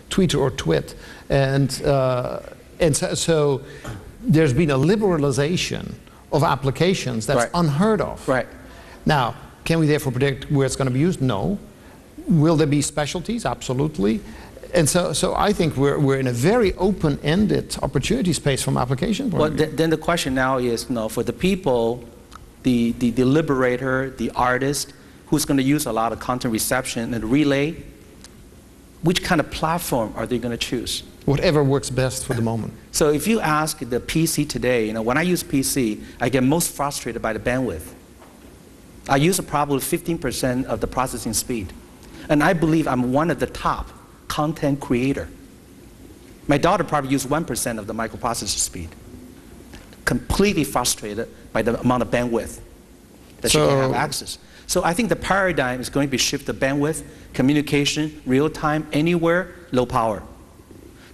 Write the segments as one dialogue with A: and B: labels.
A: tweet or twit, and so there's been a liberalization of applications that's unheard of.
B: Right.
A: Now, can we therefore predict where it's going to be used? No. Will there be specialties? Absolutely. And so I think we're in a very open-ended opportunity space from application point of view.
B: Then the question now is, for the people, the liberator, the artist, who's going to use a lot of content reception and relay, which kind of platform are they going to choose?
A: Whatever works best for the moment.
B: So if you ask the PC today, when I use PC, I get most frustrated by the bandwidth. I use probably 15% of the processing speed. And I believe I'm one of the top content creator. My daughter probably used 1% of the microprocessor speed. Completely frustrated by the amount of bandwidth that she can have access. So I think the paradigm is going to be shift to bandwidth, communication, real time, anywhere, low power.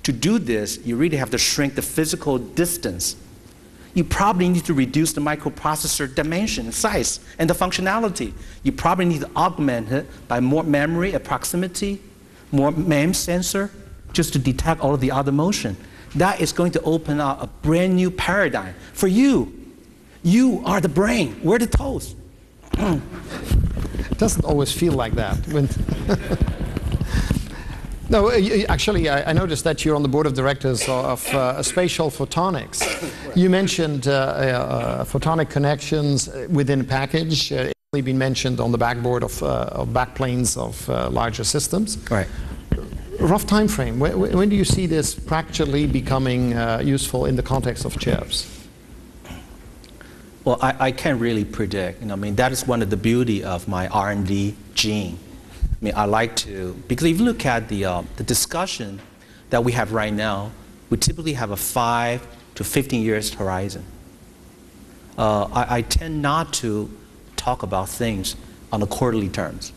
B: To do this, you really have to shrink the physical distance. You probably need to reduce the microprocessor dimension, size, and the functionality. You probably need to augment it by more memory at proximity, more MEMS sensor, just to detect all of the other motion. That is going to open up a brand new paradigm for you. You are the brain, we're the toes.
A: It doesn't always feel like that. No, actually, I noticed that you're on the board of directors of Spatial Photonics. You mentioned photonic connections within a package. It's only been mentioned on the backboard of backplanes of larger systems.
B: Right.
A: Rough time frame. When do you see this practically becoming useful in the context of chips?
B: Well, I can't really predict. That is one of the beauty of my R&D gene. I like to, because if you look at the discussion that we have right now, we typically have a 5 to 15 years horizon. I tend not to talk about things on the quarterly terms.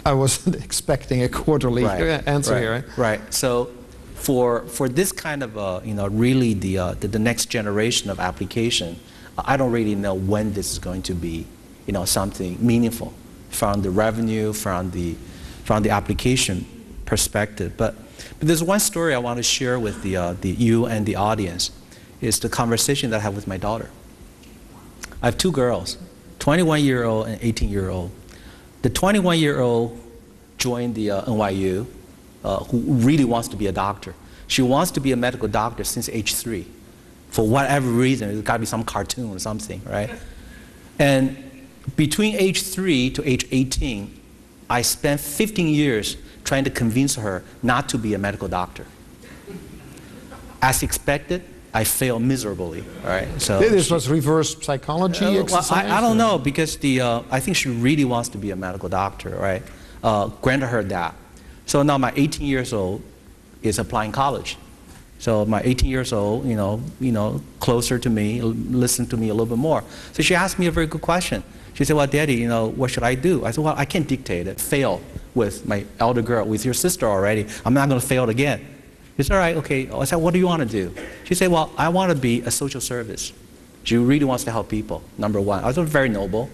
A: I wasn't expecting a quarterly answer here.
B: Right. So for this kind of, really the next generation of application, I don't really know when this is going to be, something meaningful from the revenue, from the application perspective. But there's one story I want to share with you and the audience. Is the conversation that I have with my daughter. I have two girls, 21-year-old and 18-year-old. The 21-year-old joined the NYU, who really wants to be a doctor. She wants to be a medical doctor since age 3. For whatever reason, there's got to be some cartoon or something, right? And between age 3 to age 18, I spent 15 years trying to convince her not to be a medical doctor. As expected, I failed miserably. Right? So
A: this was reverse psychology exercise?
B: Well, I don't know, because I think she really wants to be a medical doctor, right? Granted her that. So now my 18 years old is applying college. So my 18 years old, closer to me, listen to me a little bit more. So she asked me a very good question. She said, well, Daddy, what should I do? I said, well, I can't dictate it. Fail with my elder girl, with your sister already. I'm not going to fail again. She said, all right, okay. I said, what do you want to do? She said, well, I want to be a social service. She really wants to help people, number one. I thought very noble.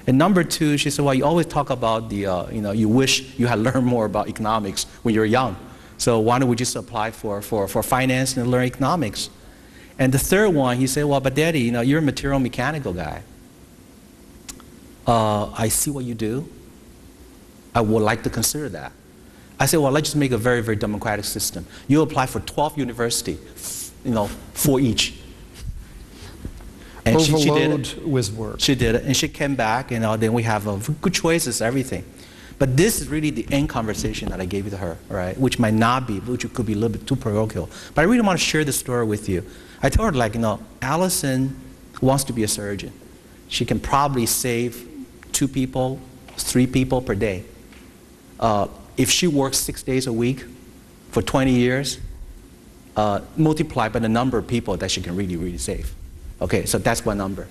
B: And number two, she said, well, you always talk about you wish you had learned more about economics when you were young. So why don't we just apply for finance and learn economics? And the third one, he said, well, but Daddy, you're a material mechanical guy. I see what you do. I would like to consider that. I said, well, let's just make a very, very democratic system. You apply for 12 universities, 4 each. And she did it.
A: With work.
B: She did it, and she came back, then we have good choices, everything. But this is really the end conversation that I gave to her, right? Which might not be, which could be a little bit too parochial. But I really want to share this story with you. I told her, Allison wants to be a surgeon. She can probably save 2 people, 3 people per day. If she works 6 days a week for 20 years, multiply by the number of people that she can really, really save. Okay, so that's one number.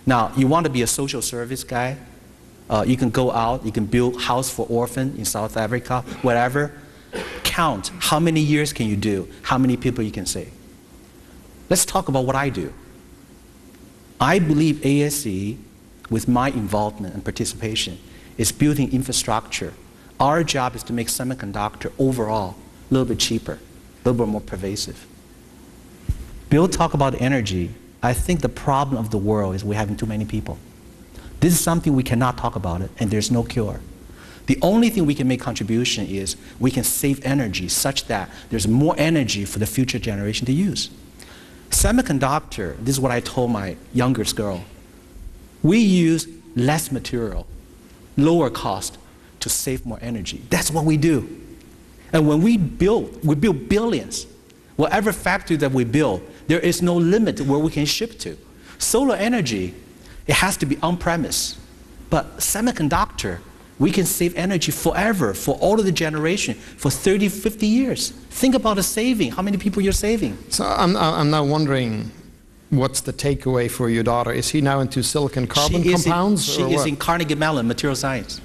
B: Now, you want to be a social service guy, you can go out, you can build house for orphan in South Africa, whatever. Count how many years can you do, how many people you can save. Let's talk about what I do. I believe ASE, with my involvement and participation, is building infrastructure. Our job is to make semiconductor overall little bit cheaper, a little bit more pervasive. Bill talked about energy. I think the problem of the world is we're having too many people. This is something we cannot talk about it, and there's no cure. The only thing we can make contribution is we can save energy such that there's more energy for the future generation to use. Semiconductor, this is what I told my youngest girl. We use less material, lower cost to save more energy. That's what we do. And when we build billions. Whatever factory that we build, there is no limit where we can ship to. Solar energy, it has to be on-premise. But semiconductor, we can save energy forever, for all of the generation, for 30, 50 years. Think about the saving, how many people you're saving.
A: So I'm now wondering, what's the takeaway for your daughter? Is he now into silicon carbon compounds?
B: She is in Carnegie Mellon, material science.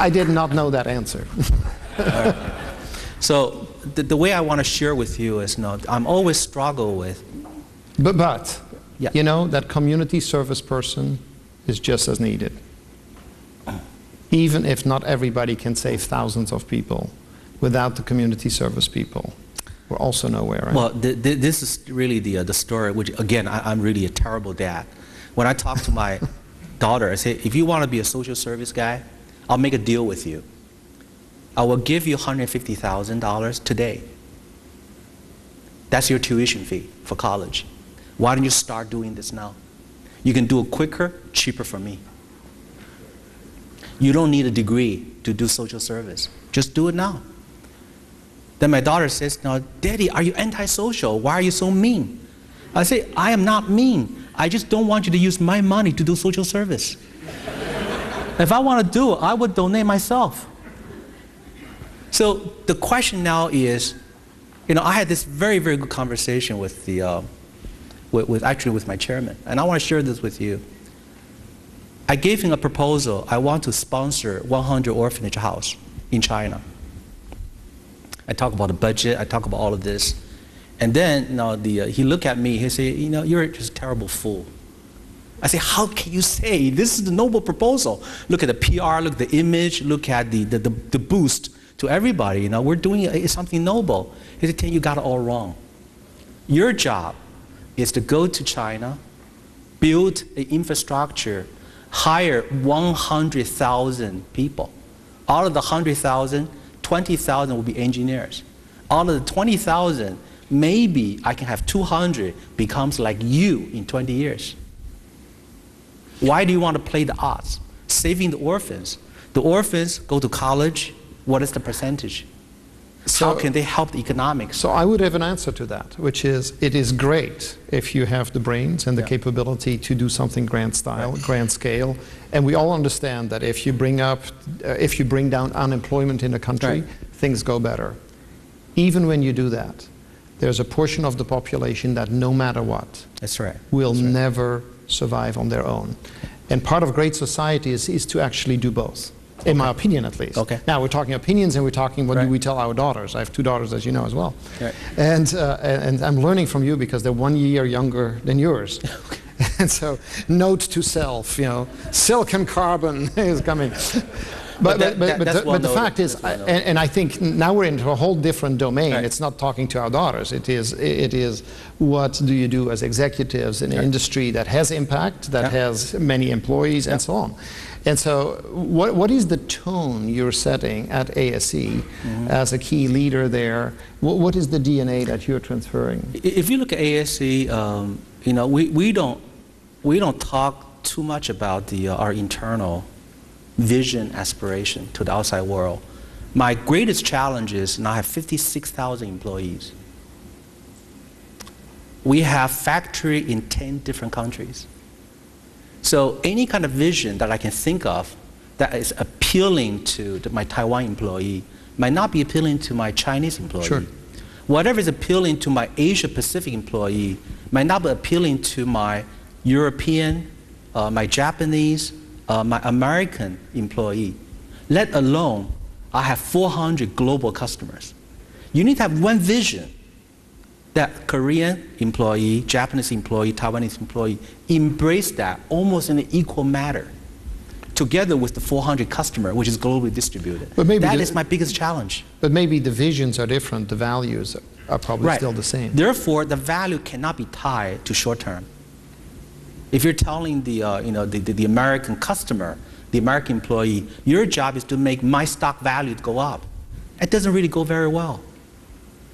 A: I did not know that answer.
B: So the way I want to share with you is, I'm always struggle with.
A: But
B: yeah.
A: You know, that community service person is just as needed. Even if not everybody can save thousands of people, without the community service people, we're also nowhere. Right?
B: Well, this is really the story, which again, I'm really a terrible dad. When I talk to my daughter, I say, if you want to be a social service guy, I'll make a deal with you. I will give you $150,000 today. That's your tuition fee for college. Why don't you start doing this now? You can do it quicker, cheaper for me. You don't need a degree to do social service. Just do it now. Then my daughter says, "Now, Daddy, are you antisocial? Why are you so mean?" I say, I am not mean. I just don't want you to use my money to do social service. If I want to do it, I would donate myself. So the question now is, I had this very, very good conversation with with my chairman, and I want to share this with you. I gave him a proposal. I want to sponsor 100 orphanage house in China. I talk about the budget. I talk about all of this, and then he looked at me. He said, "You're just a terrible fool." I say, "How can you say this is the noble proposal? Look at the PR, look at the image, look at the boost to everybody. We're doing something noble." He said, "Tien, you got it all wrong. Your job is to go to China, build an infrastructure, hire 100,000 people. Out of the 100,000, 20,000 will be engineers. Out of the 20,000, maybe I can have 200 becomes like you in 20 years. Why do you want to play the odds? Saving the orphans. The orphans go to college. What is the percentage? How can they help the economics?"
A: So I would have an answer to that, which is, it is great if you have the brains and the capability to do something grand style, grand scale. And we all understand that if you bring down unemployment in a country, things go better. Even when you do that, there's a portion of the population that no matter what, will never survive on their own. And part of great society is to actually do both. In my opinion, at least. Now, we're talking opinions, and we're talking what do we tell our daughters. I have 2 daughters, as you know, as well. And I'm learning from you because they're 1 year younger than yours. And so, note to self, silicon carbon is coming. But the fact is, and I think now we're into a whole different domain. It's not talking to our daughters. It is what do you do as executives in an industry that has impact, that has many employees, and so on. And so what is the tone you're setting at ASE as a key leader there? What is the DNA that you're transferring?
B: If you look at ASE, we don't talk too much about our internal vision, aspiration to the outside world. My greatest challenge is now I have 56,000 employees. We have factory in 10 different countries. So any kind of vision that I can think of that is appealing to my Taiwan employee might not be appealing to my Chinese employee. Whatever is appealing to my Asia Pacific employee might not be appealing to my European, my Japanese, my American employee. Let alone, I have 400 global customers. You need to have one vision that Korean employee, Japanese employee, Taiwanese employee embrace that almost in an equal manner together with the 400 customer, which is globally distributed.
A: But maybe
B: that is my biggest challenge.
A: But maybe the visions are different, the values are probably still the same.
B: Therefore, the value cannot be tied to short term. If you're telling the American customer, the American employee, your job is to make my stock value go up, it doesn't really go very well.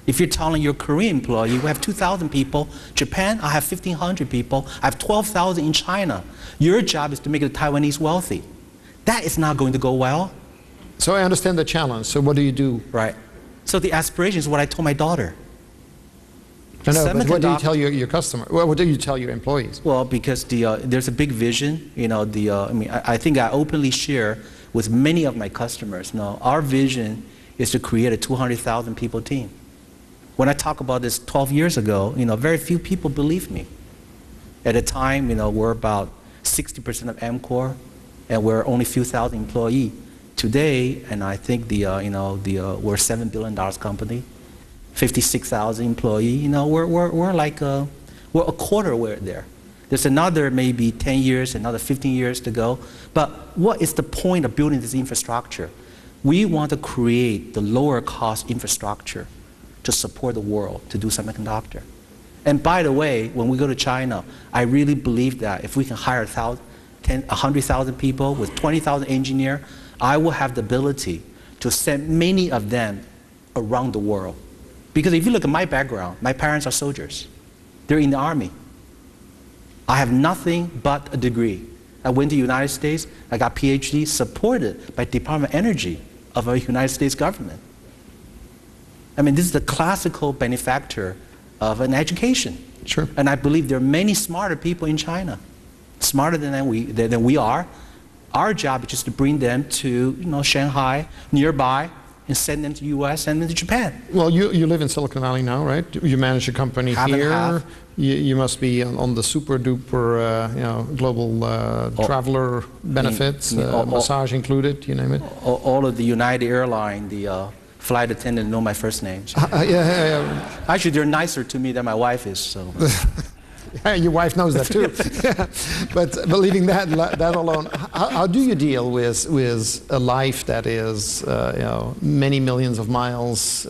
B: If you're telling your Korean employee, we have 2,000 people, Japan, I have 1,500 people, I have 12,000 in China. Your job is to make the Taiwanese wealthy. That is not going to go well.
A: So I understand the challenge. So what do you do?
B: Right. So the aspiration is what I told my daughter.
A: I know, but what do you tell your customer? Well, what do you tell your employees?
B: Well, because there's a big vision. I think I openly share with many of my customers. Our vision is to create a 200,000 people team. When I talk about this 12 years ago, very few people believed me. At the time, we're about 60% of MCore, and we're only a few thousand employees. Today, and I think we're a $7 billion company, 56,000 employees. We're like we're a quarter way there. There's another maybe 10 years, another 15 years to go. But what is the point of building this infrastructure? We want to create the lower cost infrastructure to support the world to do semiconductor. And by the way, when we go to China, I really believe that if we can hire 100,000 people with 20,000 engineers, I will have the ability to send many of them around the world. Because if you look at my background, my parents are soldiers. They're in the Army. I have nothing but a degree. I went to the United States, I got PhD supported by Department of Energy of the United States government. I mean, this is the classical benefactor of an education.
A: Sure.
B: And I believe there are many smarter people in China, smarter than we are. Our job is just to bring them to Shanghai, nearby, and send them to the US, send them to Japan.
A: Well, you live in Silicon Valley now, right? You manage a company here. You must be on the super duper global traveler benefits, massage included, you name it.
B: All of the United Airlines, the flight attendant know my first name. So.
A: Yeah.
B: Actually, they're nicer to me than my wife is. So.
A: Your wife knows that too. But leaving that alone, how do you deal with a life that is many millions of miles?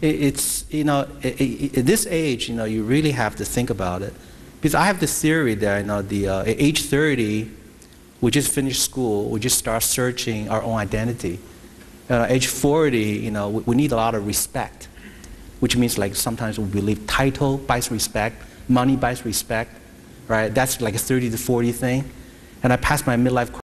B: It's at this age, you really have to think about it, because I have this theory that at age 30, we just finish school, we just start searching our own identity. Age 40, we need a lot of respect, which means like sometimes we believe title buys respect. Money buys respect, right? That's like a 30 to 40 thing. And I passed my midlife crisis.